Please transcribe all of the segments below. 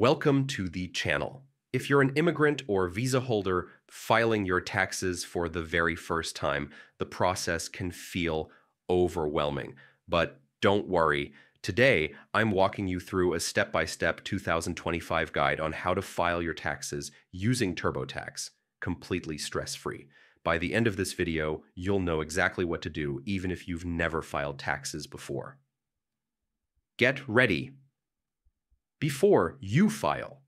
Welcome to the channel. If you're an immigrant or visa holder filing your taxes for the very first time, the process can feel overwhelming. But don't worry. Today, I'm walking you through a step-by-step 2025 guide on how to file your taxes using TurboTax, completely stress-free. By the end of this video, you'll know exactly what to do, even if you've never filed taxes before. Get ready. Before you file.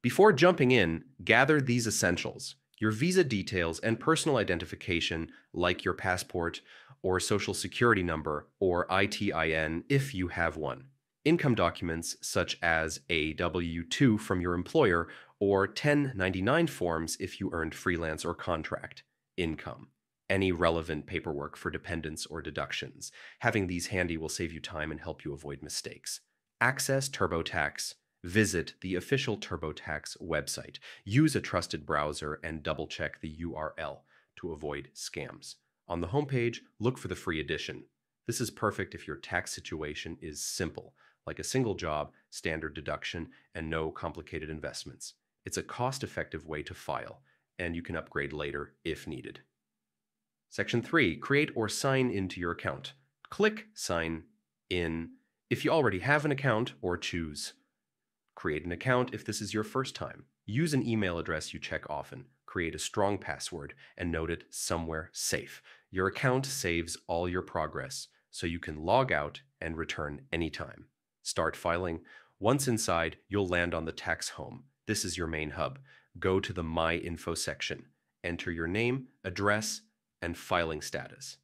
Before jumping in, gather these essentials: your visa details and personal identification, like your passport or social security number or ITIN if you have one. Income documents such as a W-2 from your employer or 1099 forms if you earned freelance or contract income. Any relevant paperwork for dependents or deductions. Having these handy will save you time and help you avoid mistakes. Access TurboTax. Visit the official TurboTax website. Use a trusted browser and double-check the URL to avoid scams. On the homepage, look for the free edition. This is perfect if your tax situation is simple, like a single job, standard deduction, and no complicated investments. It's a cost-effective way to file, and you can upgrade later if needed. Section 3. Create or sign into your account. Click Sign In if you already have an account, or choose Create an account if this is your first time. Use an email address you check often. Create a strong password and note it somewhere safe. Your account saves all your progress, so you can log out and return anytime. Start filing. Once inside, you'll land on the tax home. This is your main hub. Go to the My Info section. Enter your name, address, and filing status.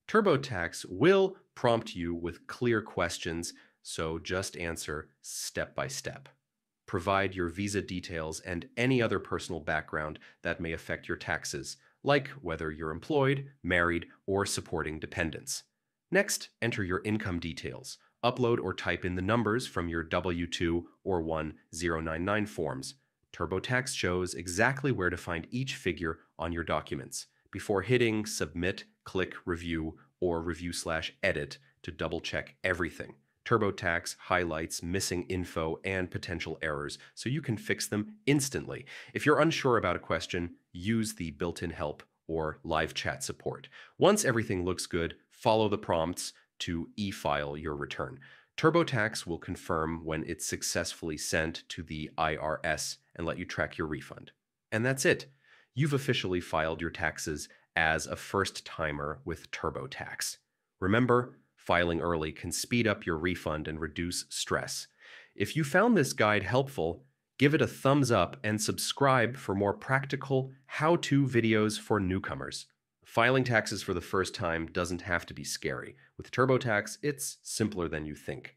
TurboTax will prompt you with clear questions, so just answer step by step. Provide your visa details and any other personal background that may affect your taxes, like whether you're employed, married, or supporting dependents. Next, enter your income details. Upload or type in the numbers from your W-2 or 1099 forms. TurboTax shows exactly where to find each figure on your documents. Before hitting Submit, click Review or Review/Edit to double-check everything. TurboTax highlights missing info and potential errors, so you can fix them instantly. If you're unsure about a question, use the built-in help or live chat support. Once everything looks good, follow the prompts to e-file your return. TurboTax will confirm when it's successfully sent to the IRS and let you track your refund. And that's it. You've officially filed your taxes as a first-timer with TurboTax. Remember, filing early can speed up your refund and reduce stress. If you found this guide helpful, give it a thumbs up and subscribe for more practical how-to videos for newcomers. Filing taxes for the first time doesn't have to be scary. With TurboTax, it's simpler than you think.